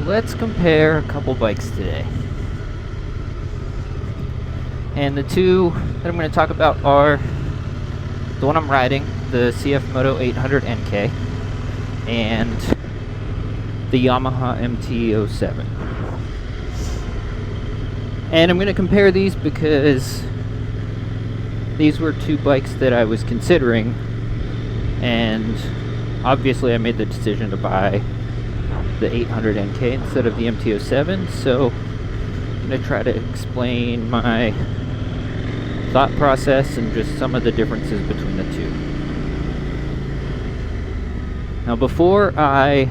let's compare a couple bikes today. And the two that I'm going to talk about are the one I'm riding, the Moto 800 NK, and the Yamaha MT-07. And I'm going to compare these because these were two bikes that I was considering, and obviously I made the decision to buy the 800 NK instead of the MT-07, so I'm going to try to explain my thought process and just some of the differences between the two. Now, before I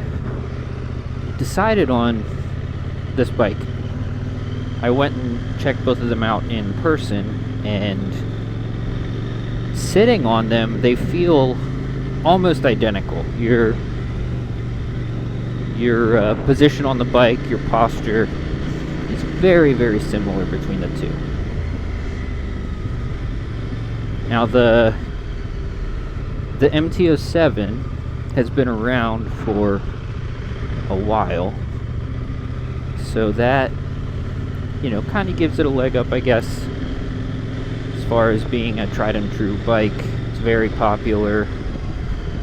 decided on this bike, I went and checked both of them out in person, and sitting on them, they feel almost identical. Your position on the bike, your posture is very, very similar between the two. Now, the MT-07 has been around for a while, so that, kind of gives it a leg up, I guess, as far as being a tried and true bike. It's very popular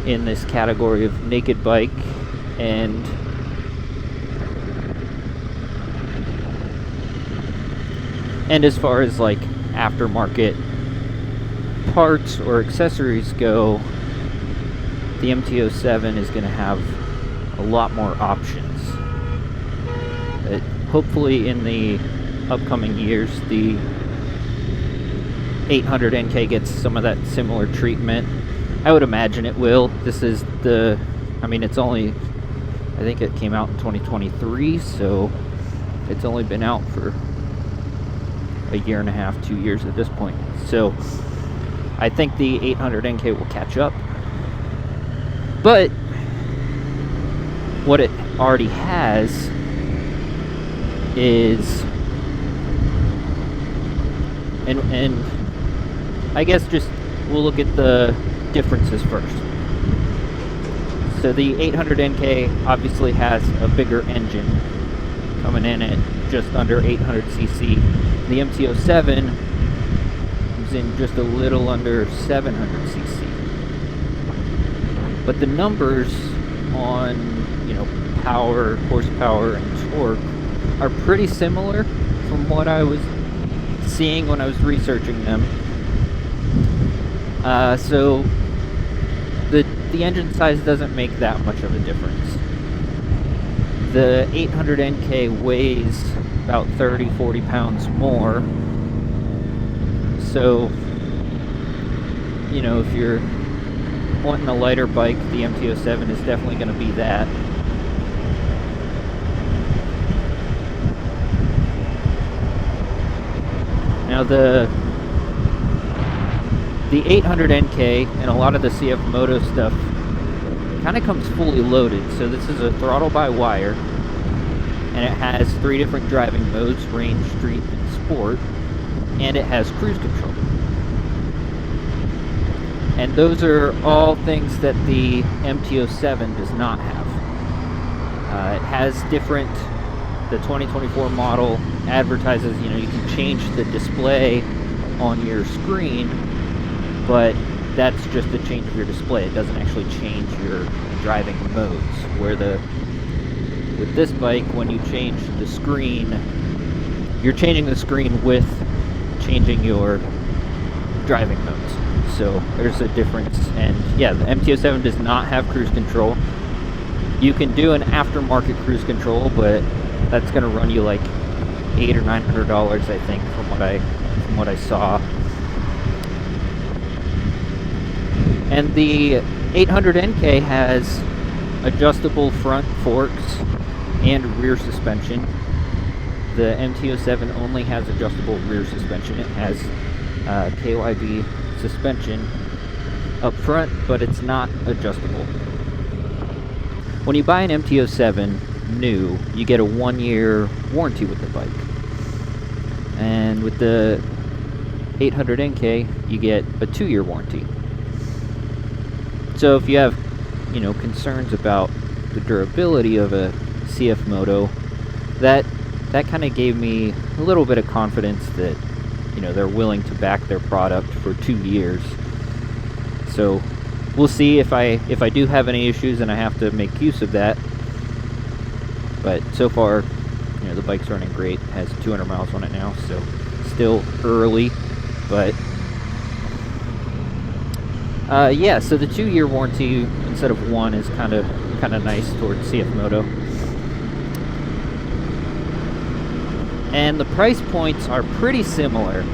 in this category of naked bike, and as far as like aftermarket parts or accessories go, the MT-07 is going to have a lot more options. Hopefully in the upcoming years, the 800 NK gets some of that similar treatment. I would imagine it will. This is it's only, I think it came out in 2023, so it's only been out for a year and a half, 2 years at this point. So I think the 800 NK will catch up. But what it already has is, and I guess just we'll look at the differences first. So the 800 NK obviously has a bigger engine coming in at just under 800cc. The MT-07 is in just a little under 700cc. But the numbers on, power, horsepower, and torque are pretty similar from what I was seeing when I was researching them. So the engine size doesn't make that much of a difference. The 800 NK weighs about 30-40 pounds more. So, if you're wanting a lighter bike, the MT-07 is definitely going to be that. Now the 800 NK and a lot of the CF Moto stuff kind of comes fully loaded. So this is a throttle-by-wire, and it has 3 different driving modes: range, street, and sport, and it has cruise control. And those are all things that the MT-07 does not have. It has different, the 2024 model advertises, you can change the display on your screen, but that's just the change of your display. It doesn't actually change your driving modes. With this bike, when you change the screen, you're changing the screen with changing your driving modes. So there's a difference. And yeah, the MT-07 does not have cruise control. You can do an aftermarket cruise control, but that's going to run you like $800 or $900, I think, from what I saw. And the 800 NK has adjustable front forks and rear suspension. The MT-07 only has adjustable rear suspension. It has KYB suspension up front, but it's not adjustable. When you buy an MT-07 new, you get a 1-year warranty with the bike. And with the 800 NK, you get a 2-year warranty. So if you have, concerns about the durability of a CF Moto, that kind of gave me a little bit of confidence that, you know, they're willing to back their product for 2 years. So we'll see if I do have any issues and I have to make use of that. But so far, you know, the bike's running great. It has 200 miles on it now, so still early, but yeah. So the 2-year warranty instead of 1 is kind of nice towards CF Moto. And the price points are pretty similar.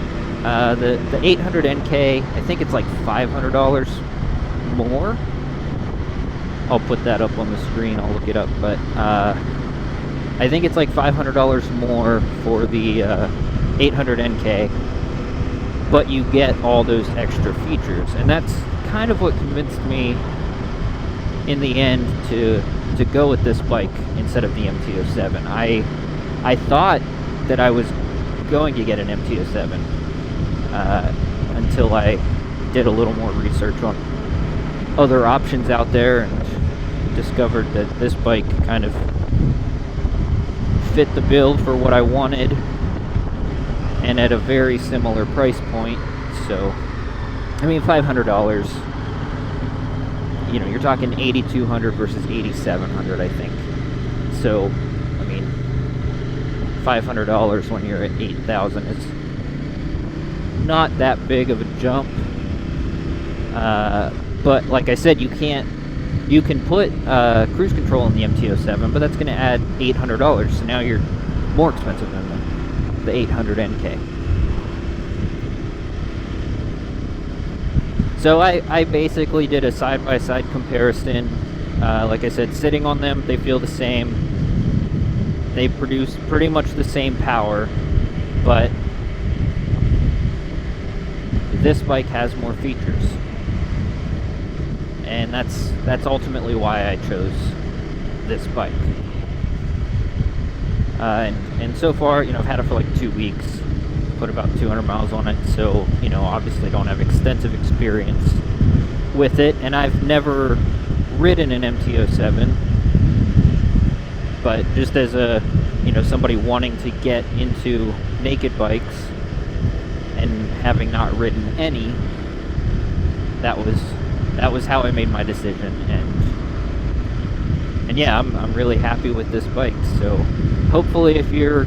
The 800 NK, I think it's like $500 more. I'll put that up on the screen, I'll look it up, but I think it's like $500 more for the 800 NK, but you get all those extra features, and that's kind of what convinced me in the end to go with this bike instead of the MT-07. I thought that I was going to get an MT-07 until I did a little more research on other options out there and discovered that this bike kind of fit the bill for what I wanted and at a very similar price point. So I mean, $500, you know, you're talking $8,200 versus $8,700, I think. So I mean, $500 when you're at $8,000 is not that big of a jump. But like I said, you can put cruise control in the MT-07, but that's going to add $800. So now you're more expensive than the 800 NK. So I basically did a side-by-side comparison. Like I said, sitting on them, they feel the same. They produce pretty much the same power, but this bike has more features. And that's ultimately why I chose this bike. And so far, you know, I've had it for like 2 weeks, put about 200 miles on it, so, you know, obviously don't have extensive experience with it, and I've never ridden an MT-07, but just as a, you know, somebody wanting to get into naked bikes and having not ridden any, that was how I made my decision. And yeah, I'm really happy with this bike. So hopefully, if you're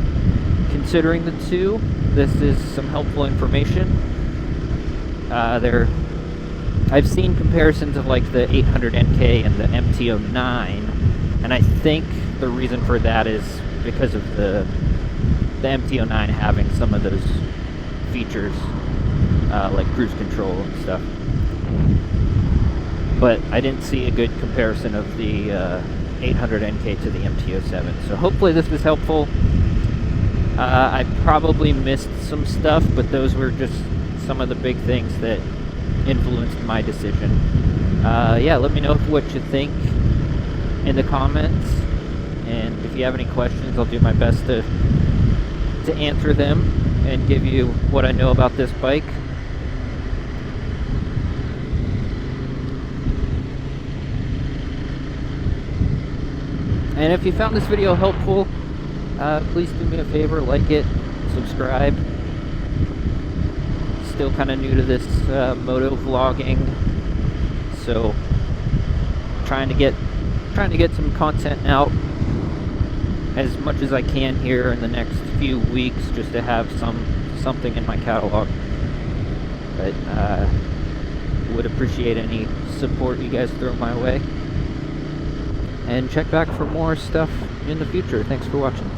considering the two, this is some helpful information. I've seen comparisons of like the 800 NK and the MT-09, and I think the reason for that is because of the MT-09 having some of those features, like cruise control and stuff. But I didn't see a good comparison of the 800 NK to the MT-07. So hopefully this was helpful. I probably missed some stuff, but those were just some of the big things that influenced my decision. Yeah, let me know what you think in the comments, and if you have any questions, I'll do my best to answer them and give you what I know about this bike. And if you found this video helpful, please do me a favor, like it, subscribe. Still kind of new to this moto vlogging, so trying to get some content out as much as I can here in the next few weeks, just to have something in my catalog. But would appreciate any support you guys throw my way. And check back for more stuff in the future. Thanks for watching.